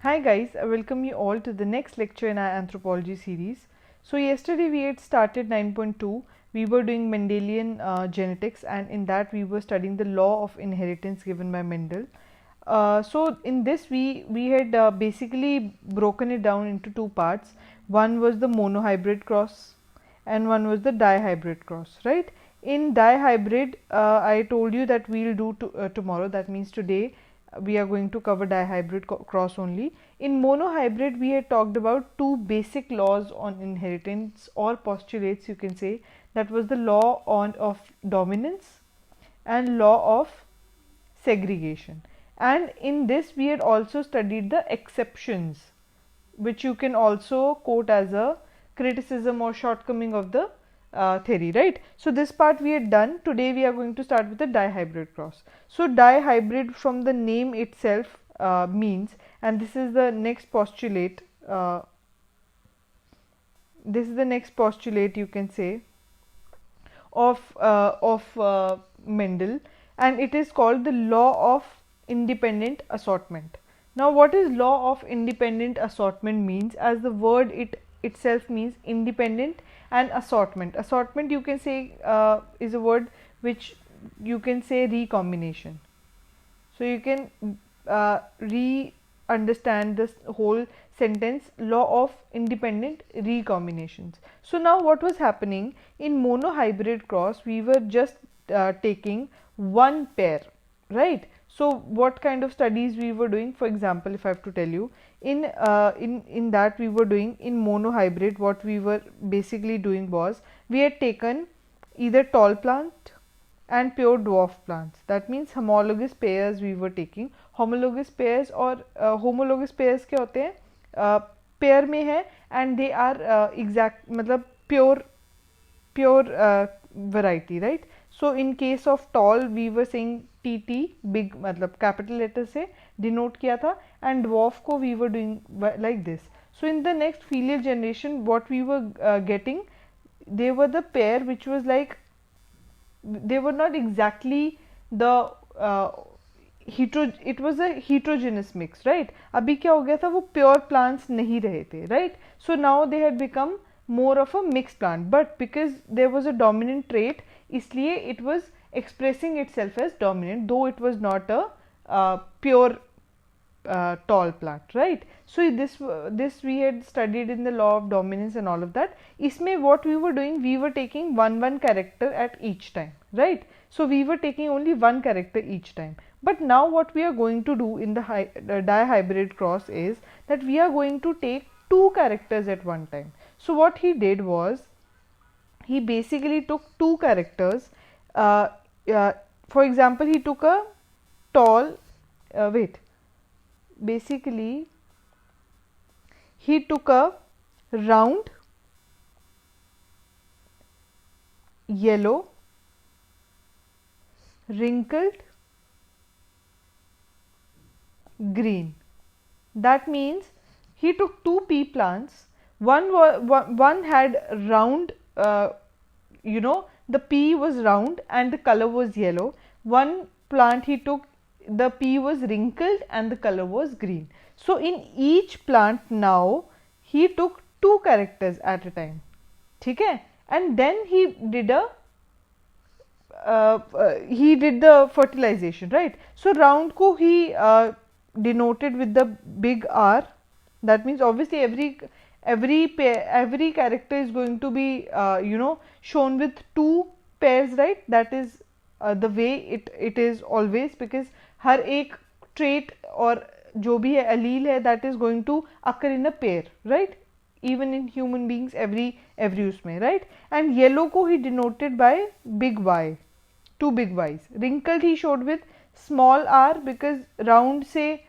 Hi guys, I welcome you all to the next lecture in our anthropology series. So yesterday we had started 9.2. We were doing Mendelian genetics, and in that we were studying the law of inheritance given by Mendel. So in this we had basically broken it down into two parts. One was the monohybrid cross and one was the dihybrid cross, right? In dihybrid, I told you that we'll do tomorrow, that means today we are going to cover dihybrid cross only. In monohybrid, we had talked about two basic laws on inheritance, or postulates you can say. That was the law of dominance and law of segregation. And in this we had also studied the exceptions, which you can also quote as a criticism or shortcoming of the theory, right? So this part we had done. Today we are going to start with the dihybrid cross. So dihybrid, from the name itself, means, and this is the next postulate, you can say, of Mendel, and it is called the law of independent assortment. Now what is law of independent assortment means? As the word itself means, independent and assortment. Assortment, you can say, is a word which you can say recombination. So you can understand this whole sentence, law of independent recombinations. So now what was happening in monohybrid cross, we were just taking one pair, right? So what kind of studies we were doing? For example, if I have to tell you, in that we were doing in monohybrid, what we were basically doing was, we had taken either tall plant and pure dwarf plants. That means homologous pairs we were taking. Homologous pairs or homologous pairs क्या होते हैं? Pair में है and they are exact, मतलब pure variety, right? So in case of tall, we were saying TT, big, मतलब capital letter से denote किया था, and dwarf को we were doing like this. So in the next filial generation, what we were getting, they were the pair which was like, they were not exactly the it was a heterogeneous mix, right? अभी क्या हो गया था, वो pure plants नहीं रहे थे, right? So now they had become more of a mixed plant, but because there was a dominant trait, इसलिए it was expressing itself as dominant, though it was not a pure tall plant, right? So this we had studied in the law of dominance and all of that. इसमें what we were doing, we were taking one character at each time, right? So we were taking only one character each time. But now what we are going to do in the dihybrid cross is that we are going to take two characters at one time. So what he did was, he basically took two characters. For example, he took a tall, basically he took a round yellow wrinkled green. That means he took two pea plants. One had round, the pea was round and the color was yellow. One plant he took, the pea was wrinkled and the color was green. So in each plant now he took two characters at a time, ठीक है? And then he did the fertilization, right? So round को he denoted with the big R. That means obviously every character is going to be shown with two pairs, right? That is the way it is always, because हर एक trait और जो भी है allele है, that is going to occur in a pair, right? Even in human beings, every उसमें, right? And yellow को he denoted by big Y, two big Y's. Wrinkled he showed with small r, because round से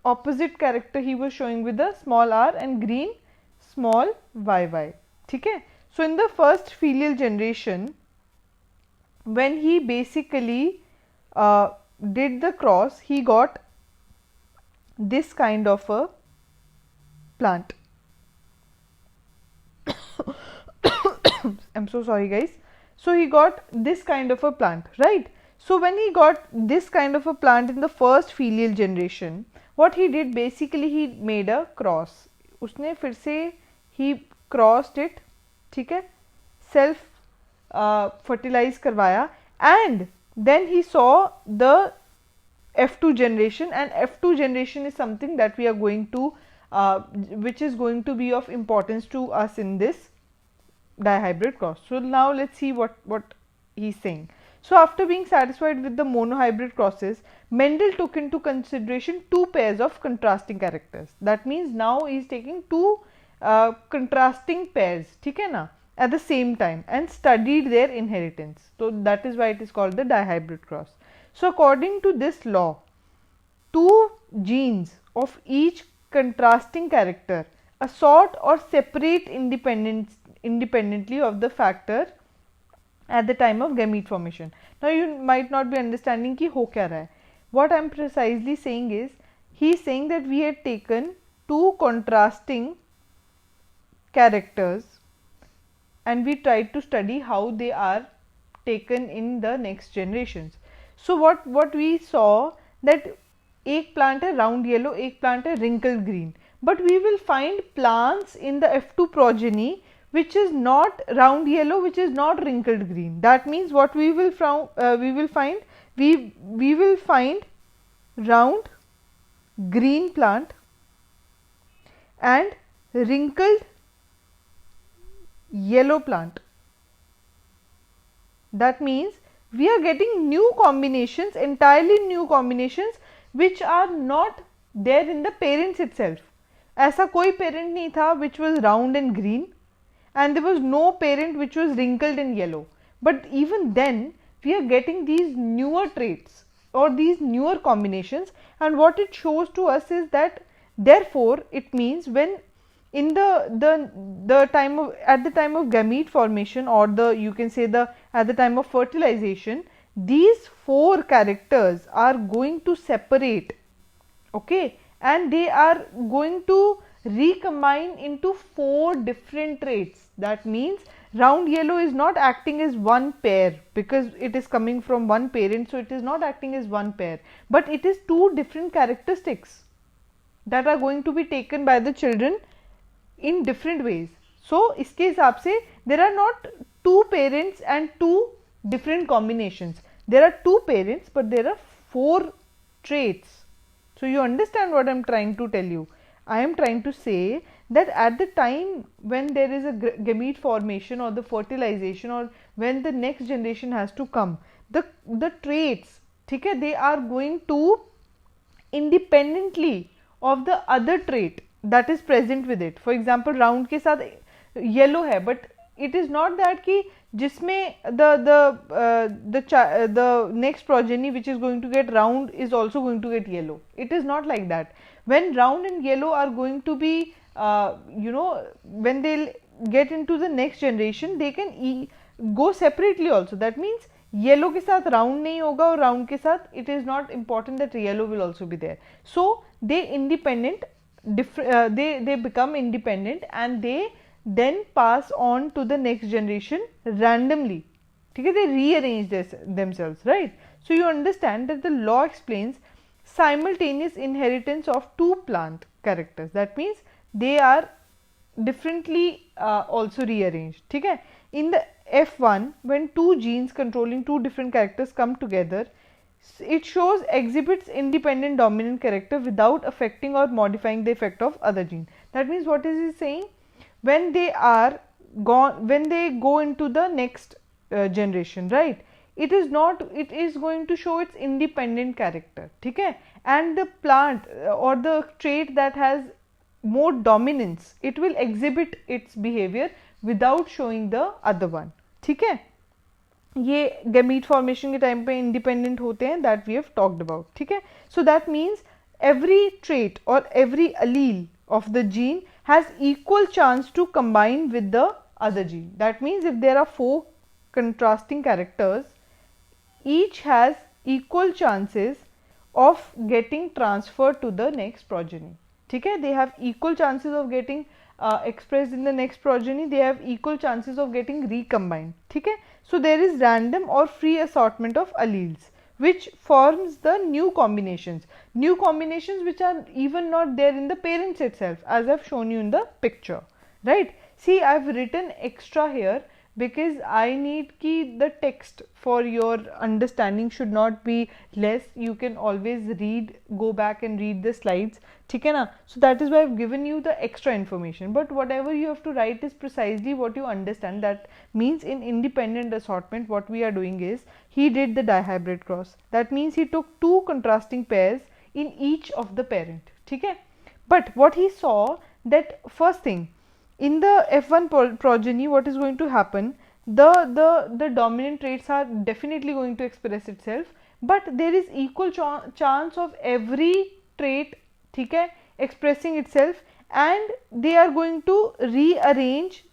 opposite character he was showing with a small r, and green small yy, ठीक है? So in the first filial generation, when he basically did the cross, he got this kind of a plant. I'm so sorry guys. So he got this kind of a plant, right? So when he got this kind of a plant in the first filial generation, what he did basically, he made a cross. उसने फिर से he crossed it, ठीक है, self fertilize करवाया, and then he saw the F2 generation, and F2 generation is something that we are going to which is going to be of importance to us in this dihybrid cross. So now let's see what he's saying. So after being satisfied with the monohybrid crosses, Mendel took into consideration two pairs of contrasting characters. That means now he is taking two contrasting pairs, ठीक है ना, at the same time, and studied their inheritance. So that is why it is called the dihybrid cross. So according to this law, two genes of each contrasting character assort or separate independently of the factor at the time of gamete formation. Now you might not be understanding कि हो क्या रहा है. What I am precisely saying is, he is saying that we had taken two contrasting characters and we tried to study how they are taken in the next generations. So what we saw that एक plant है round yellow, एक plant है wrinkled green, but we will find plants in the F2 progeny which is not round yellow, which is not wrinkled green. That means what we will find round green plant and wrinkled yellow plant. That means we are getting new combinations, entirely new combinations, which are not there in the parents itself. ऐसा कोई parent नहीं था which was round and green, and there was no parent which was wrinkled and yellow. But even then we are getting these newer traits or these newer combinations, and what it shows to us is that therefore it means when in the time of at the time of gamete formation, or the you can say the at the time of fertilization, these four characters are going to separate, okay, and they are going to recombine into four different traits. That means round yellow is not acting as one pair because it is coming from one parent, so it is not acting as one pair, but it is two different characteristics that are going to be taken by the children in different ways. So इसके हिसाब से there are not two parents and two different combinations. There are two parents, but there are four traits. So you understand what I am trying to tell you. I am trying to say that at the time when there is a gamete formation or the fertilization, or when the next generation has to come, the traits, ठीक है, they are going to independently of the other trait that is present with it. For example, round के साथ yellow है, but it is not that कि जिसमें the next progeny which is going to get round is also going to get yellow. It is not like that. When round and yellow are going to be when they'll get into the next generation, they can go separately also. That means yellow के साथ round नहीं होगा और round के साथ it is not important that yellow will also be there. So they they become independent and they then pass on to the next generation randomly. ठीक है, they rearrange themselves, right? So you understand that the law explains simultaneous inheritance of two plant characters. That means they are differently also rearranged. ठीक है, in the F1, when two genes controlling two different characters come together, it shows exhibits independent dominant character without affecting or modifying the effect of other gene. That means what is he saying? When they are gone, when they go into the next generation, right, it is going to show its independent character, ठीक है, and the plant or the trait that has more dominance, it will exhibit its behavior without showing the other one. ठीक है, ये gamete formation के time पे independent होते हैं, that we have talked about. ठीक है, so that means every trait or every allele of the gene has equal chance to combine with the other gene. That means if there are four contrasting characters, each has equal chances of getting transferred to the next progeny. ठीक है, they have equal chances of getting expressed in the next progeny, they have equal chances of getting recombined. ठीक है, so there is random or free assortment of alleles which forms the new combinations which are even not there in the parents itself, as I've shown you in the picture, right? See, I've written extra here because I need ki the text for your understanding should not be less. You can always read, go back and read the slides, ठीक है ना? So that is why I've given you the extra information, but whatever you have to write is precisely what you understand. That means in independent assortment what we are doing is, he did the dihybrid cross. That means he took two contrasting pairs in each of the parent, ठीक है? But what he saw, that first thing, in the F1 progeny, what is going to happen, the dominant traits are definitely going to express itself, but there is equal chance of every trait, ठीक है, expressing itself, and they are going to rearrange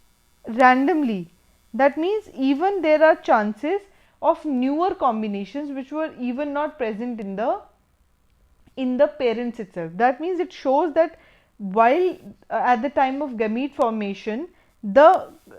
randomly. That means even there are chances of newer combinations which were even not present in the parents itself. That means it shows that while at the time of gamete formation,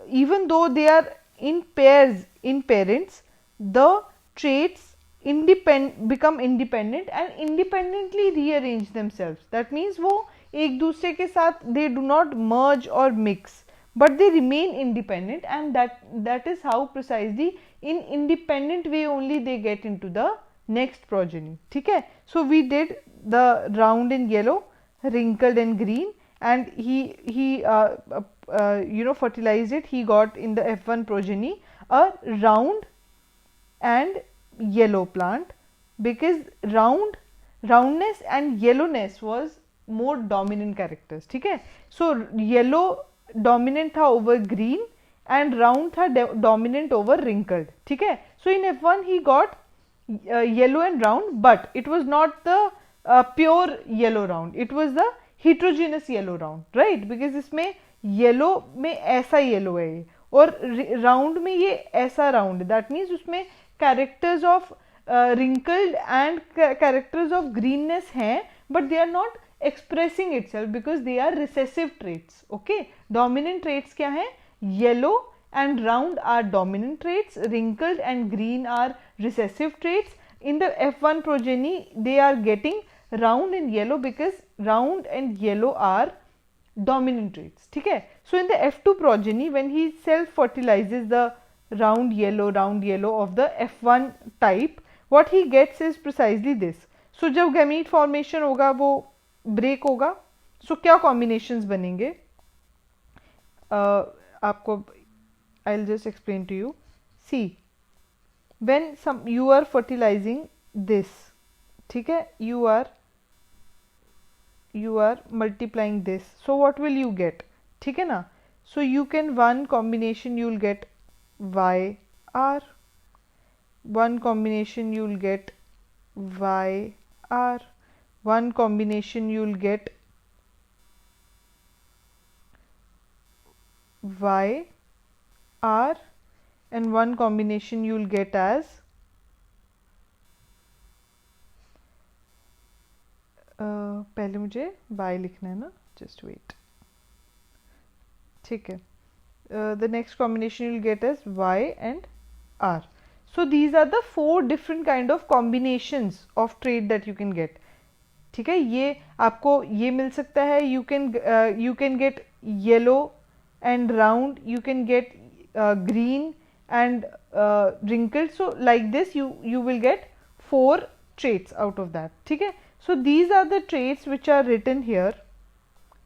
even though they are in pairs in parents, the traits become independent and independently rearrange themselves. That means वो एक दूसरे के साथ they do not merge or mix, but they remain independent, and that is how precisely in independent way only they get into the next progeny, ठीक है? So we did the round in yellow, wrinkled and green, and he fertilized it. He got in the F1 progeny a round and yellow plant, because roundness and yellowness was more dominant characters, ठीक है? So yellow dominant था over green and round था dominant over wrinkled, ठीक है? So in F1 he got yellow and round, but it was not the pure yellow round, it was the heterogeneous yellow round, right? Because इसमें yellow में ऐसा yellow है और round में ये ऐसा round है. That means उसमें characters of wrinkled and characters of greenness हैं, but they are not expressing itself because they are recessive traits. Okay, dominant traits क्या हैं? Yellow and round are dominant traits, wrinkled and green are recessive traits. In the F1 progeny they are getting round and yellow because round and yellow are dominant traits, ठीक है? So in the F2 progeny, when he self fertilizes the round yellow of the F1 type, what he gets is precisely this. So जब gamete formation होगा वो break होगा, so क्या combinations बनेंगे? आपको I'll just explain to you. See, when you are fertilizing this, ठीक है, you are multiplying this, so what will you get, ठीक है ना? So you can, one combination you will get YR, one combination you will get YR, one combination you will get YR, and one combination you will get as पहले मुझे y लिखना है ना, just wait, ठीक है? The next combination you will get as Y and R. So these are the 4 different kind of combinations of trait that you can get, ठीक है? ये आपको ये मिल सकता है, you can get yellow and round, you can get green and wrinkled. So like this you will get 4 traits out of that, ठीक है? So these are the traits which are written here,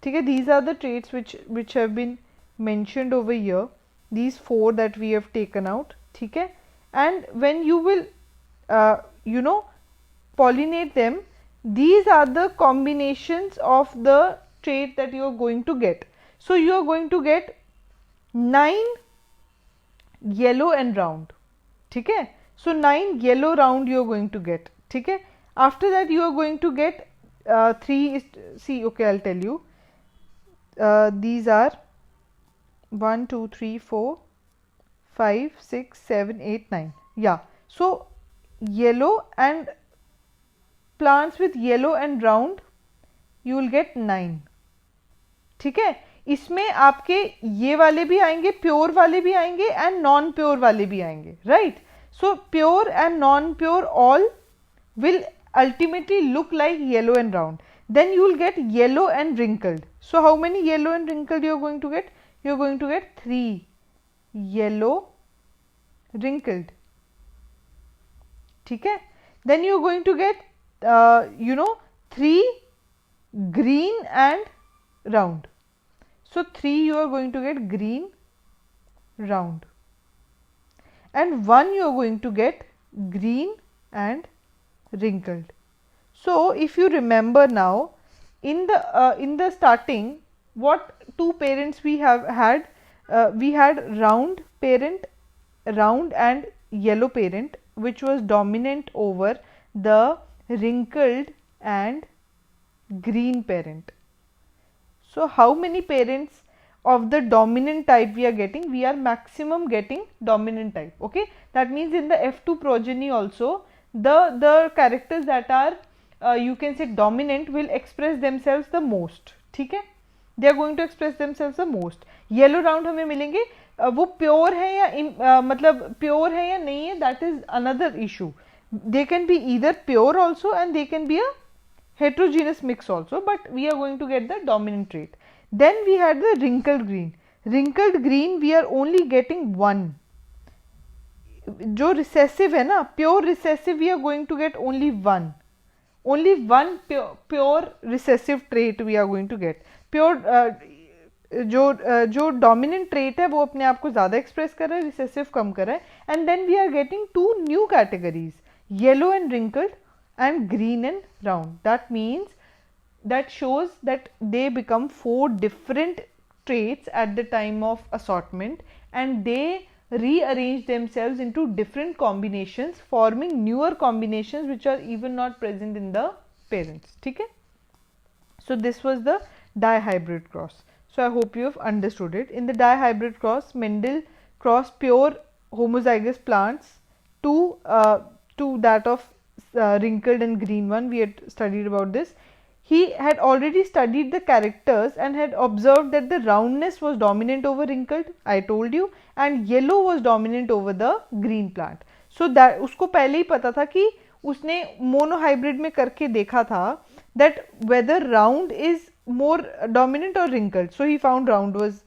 ठीक है? These are the traits which have been mentioned over here, these 4 that we have taken out, ठीक है? And when you will pollinate them, these are the combinations of the trait that you are going to get. So you are going to get 9 yellow and round, ठीक है? So 9 yellow round you are going to get, ठीक है? After that you are going to get 3 see, okay, I'll tell you, these are 1 2 3 4 5 6 7 8 9, yeah. So yellow and plants with yellow and round you will get 9, ठीक है? इसमें आपके ये वाले भी आएंगे, प्योर वाले भी आएंगे एंड नॉन प्योर वाले भी आएंगे, right? So pure and non pure all will ultimately look like yellow and round. Then you will get yellow and wrinkled. So how many yellow and wrinkled you are going to get? You are going to get 3 yellow wrinkled. ठीक है? Then you are going to get 3 green and round. So 3 you are going to get green round, and 1 you are going to get green and wrinkled. So if you remember now, in the starting, what two parents we have had? We had round parent, round and yellow parent, which was dominant over the wrinkled and green parent. So how many parents of the dominant type we are getting? We are maximum getting dominant type. Okay, that means in the F2 progeny also, the characters that are you can say dominant will express themselves the most. ठीक है, they are going to express themselves the most. Yellow round हमें मिलेंगे, वो pure है या मतलब pure है या नहीं है, that is another issue. They can be either pure also and they can be a heterogeneous mix also, but we are going to get the dominant trait. Then we had the wrinkled green. Wrinkled green we are only getting 1. जो recessive है ना, pure recessive, we are going to get only 1. Only one pure recessive trait we are going to get. Pure जो dominant trait है वो अपने आप को ज़्यादा express कर रहा है, recessive कम कर रहा है. And then we are getting 2 new categories, yellow and wrinkled and green and round. That means, that shows that they become 4 different traits at the time of assortment, and they rearrange themselves into different combinations, forming newer combinations which are even not present in the parents. ठीक है? So this was the dihybrid cross. So I hope you have understood it. In the dihybrid cross, Mendel crossed pure homozygous plants to that of wrinkled and green one. We had studied about this. He had already studied the characters and had observed that the roundness was dominant over wrinkled, I told you, and yellow was dominant over the green plant. So that उसको पहले ही पता था कि उसने monohybrid में करके देखा था that whether round is more dominant or wrinkled. So he found round was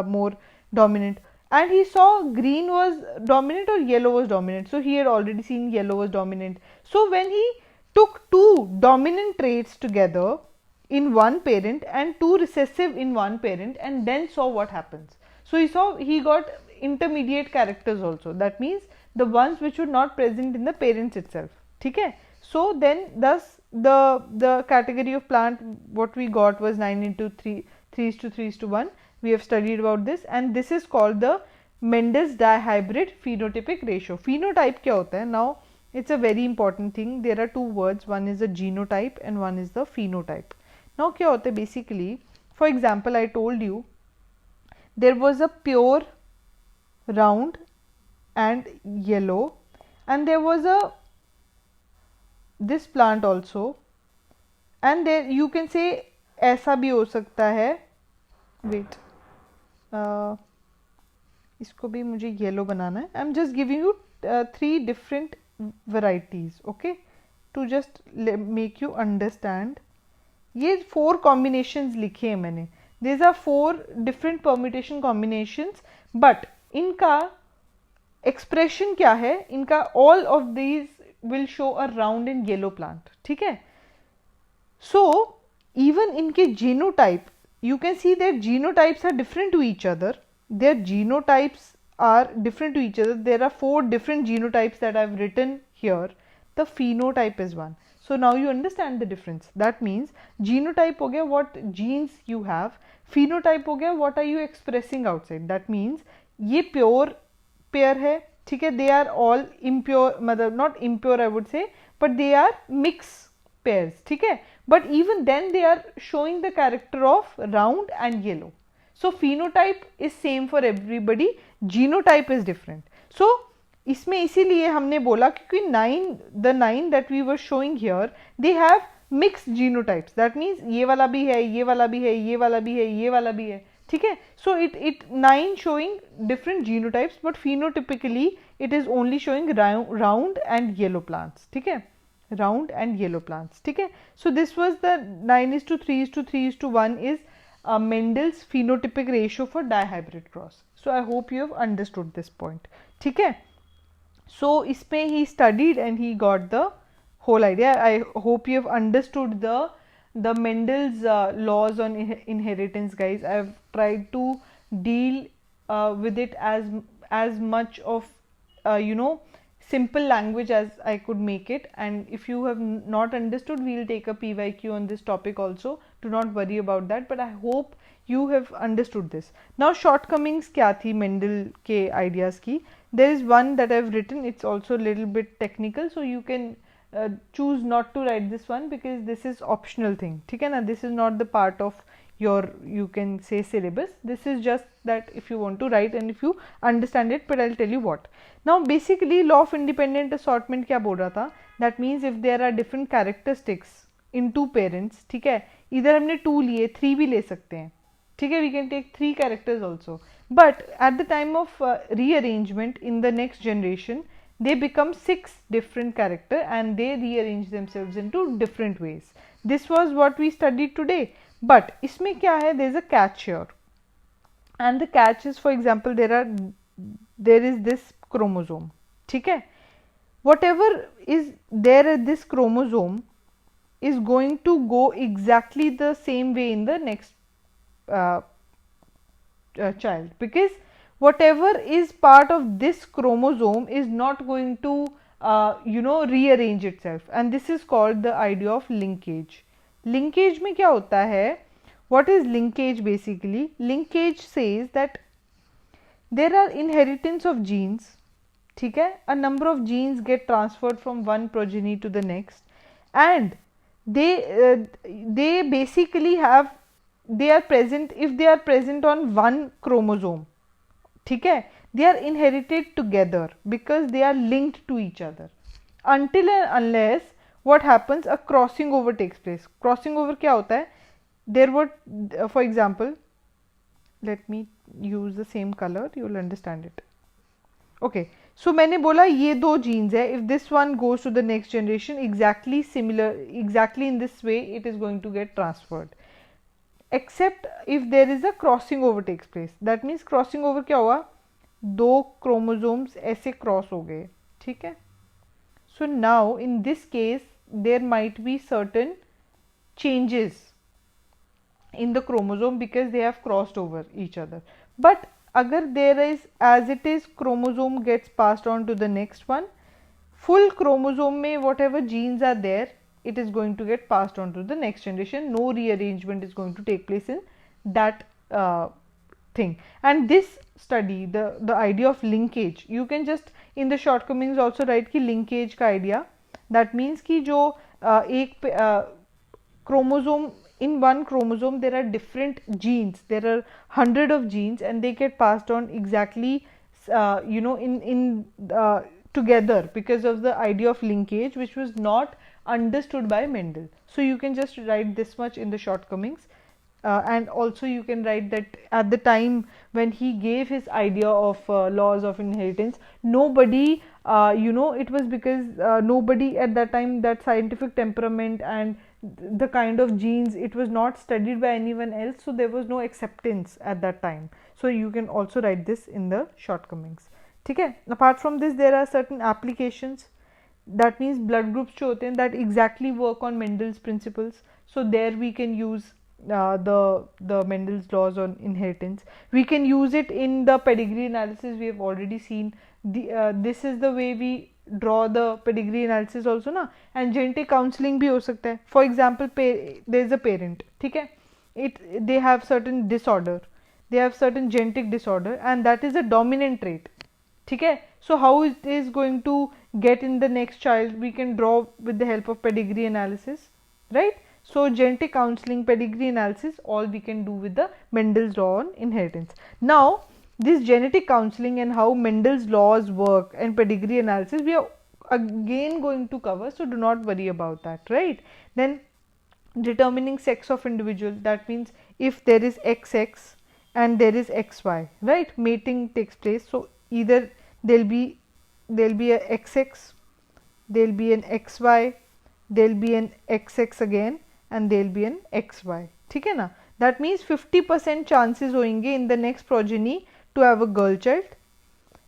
more dominant, and he saw green was dominant or yellow was dominant. So he had already seen yellow was dominant. So when he took 2 dominant traits together in one parent and 2 recessive in one parent, and then saw what happens. So he got intermediate characters also. That means the ones which were not present in the parents itself. ठीक है? So then thus the category of plant what we got was 9:3, 3:3:1. We have studied about this, and this is called the Mendel's dihybrid phenotypic ratio. Phenotype क्या होता है? Now it's a very important thing. There are 2 words. One is the genotype and one is the phenotype. Now क्या होता है basically? For example, I told you there was a pure round and yellow, and there was this plant also, and there you can say ऐसा भी हो सकता है. Wait, इसको भी मुझे yellow बनाना है. I'm just giving you 3 different varieties, okay, to just make you understand. ये 4 combinations लिखे हैं मैंने. These are 4 different permutation combinations, but इनका expression क्या है? इनका all of these will show a round and yellow plant. ठीक है? So even इनके genotype, you can see their genotypes are different to each other. Their genotypes are different to each other. There are 4 different genotypes that I have written here. The phenotype is one. So now you understand the difference. That means genotype हो गया what genes you have, phenotype हो गया what are you expressing outside. That means ये pure pair है, ठीक है? They are all impure, मतलब not impure I would say, but they are mixed pairs, ठीक है? But even then they are showing the character of round and yellow. So phenotype is same for everybody, genotype is different. So इसमें इसीलिए हमने बोला क्योंकि the 9 that we were showing here, they have mixed genotypes. That means ये वाला भी है, ये वाला भी है, ये वाला भी है, ये वाला भी है, ठीक है? So it 9 showing different genotypes, but phenotypically it is only showing round and yellow plants, ठीक है? round and yellow plants. ठीक है, so this was the 9:3:3:1 is Mendel's phenotypic ratio for dihybrid cross. So I hope you have understood this point. ठीक है, so इसमें he studied and he got the whole idea. I hope you have understood the Mendel's laws on inheritance, guys. I have tried to deal with it as much of simple language as I could make it, and if you have not understood, we will take a PYQ on this topic also. Do not worry about that, but I hope you have understood this. Now shortcomings क्या थी Mendel के ideas की? There is one that I have written. It's also a little bit technical, so you can choose not to write this one because this is optional thing. ठीक है ना? This is not the part of your, you can say, syllabus. This is just that if you want to write and if you understand it, but I'll tell you what. Now basically law of independent assortment क्या बोल रहा था? That means if there are different characteristics in two parents, ठीक है, इधर हमने 2 लिए, 3 भी ले सकते हैं, ठीक है, we can take 3 characters also, but at the time of rearrangement in the next generation they become 6 different character and they rearrange themselves into different ways. This was what we studied today, but इसमें क्या है? there is a catch here, and the catch is, for example, there is this chromosome, ठीक है, whatever is there at this chromosome is going to go exactly the same way in the next child, because whatever is part of this chromosome is not going to rearrange itself, and this is called the idea of linkage. Linkage में क्या होता है? What is linkage basically? Linkage says that there are inheritance of genes, ठीक है, a number of genes get transferred from one progeny to the next, and they basically have, they are present, if they are present on one chromosome, ठीक है, they are inherited together because they are linked to each other, until and unless what happens, a crossing over takes place. Crossing over क्या होता है? There were for example, let me use the same color, you will understand it. Okay, so मैंने बोला ये 2 genes है, if this one goes to the next generation exactly similar, exactly in this way it is going to get transferred, except if there is a crossing over takes place. That means crossing over क्या हुआ? 2 chromosomes ऐसे cross हो गए, ठीक है. So now in this case there might be certain changes in the chromosome because they have crossed over each other, but agar there is, as it is, chromosome gets passed on to the next one, full chromosome में whatever genes are there, it is going to get passed on to the next generation. No rearrangement is going to take place in that thing. And this study, the idea of linkage, you can just in the shortcomings also write कि linkage का idea, that means कि जो एक chromosome, in one chromosome there are different genes, there are 100 of genes and they get passed on exactly together because of the idea of linkage, which was not understood by Mendel. So you can just write this much in the shortcomings, and also you can write that at the time when he gave his idea of laws of inheritance, nobody it was because nobody at that time, that scientific temperament and the kind of genes, it was not studied by anyone else, so there was no acceptance at that time. So you can also write this in the shortcomings, ठीक है. Apart from this there are certain applications, that means blood groups जो होते हैं that exactly work on Mendel's principles, so there we can use the Mendel's laws on inheritance. We can use it in the pedigree analysis. We have already seen this is the way we draw the pedigree analysis also ना, and genetic counseling भी हो सकता है. For example, there is a parent, ठीक है, they have certain disorder, they have certain genetic disorder and that is a dominant trait, ठीक है. So how it is going to get in the next child, we can draw with the help of pedigree analysis, right? So genetic counseling, pedigree analysis, all we can do with the Mendel's law on inheritance. Now this genetic counseling and how Mendel's laws work and pedigree analysis we are again going to cover, so do not worry about that, right? Then determining sex of individual, that means if there is XX and there is XY, right, mating takes place, so either there'll be a XX, there'll be an XY, there'll be an XX again, and there'll be an XY. ठीक है ना? That means 50% chances होंगे in the next progeny to have a girl child,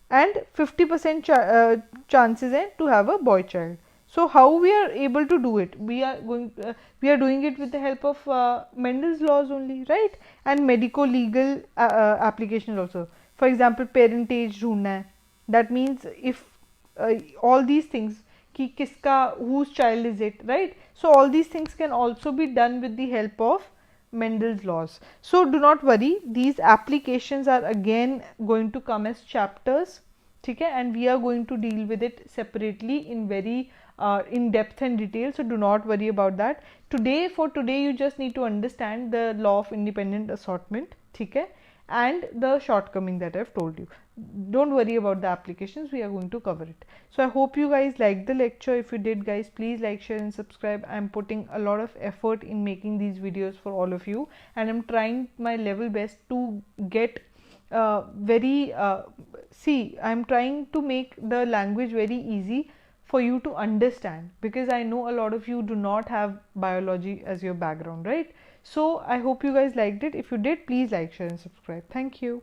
and 50% chances हैं to have a boy child. So how we are able to do it? We are doing it with the help of Mendel's laws only, right? And medico-legal applications also. For example, parentage ढूंढना है. That means if all these things, कि किसका, whose child is it, right? So all these things can also be done with the help of Mendel's laws. So do not worry, these applications are again going to come as chapters, okay, and we are going to deal with it separately in very in depth and detail. So do not worry about that. For today you just need to understand the law of independent assortment, okay, and the shortcoming that I've told you. Don't worry about the applications, we are going to cover it. So I hope you guys liked the lecture. If you did, guys, please like, share and subscribe. I'm putting a lot of effort in making these videos for all of you, and I'm trying my level best to get I'm trying to make the language very easy for you to understand, because I know a lot of you do not have biology as your background, right? So I hope you guys liked it. If you did, please like, share and subscribe. Thank you.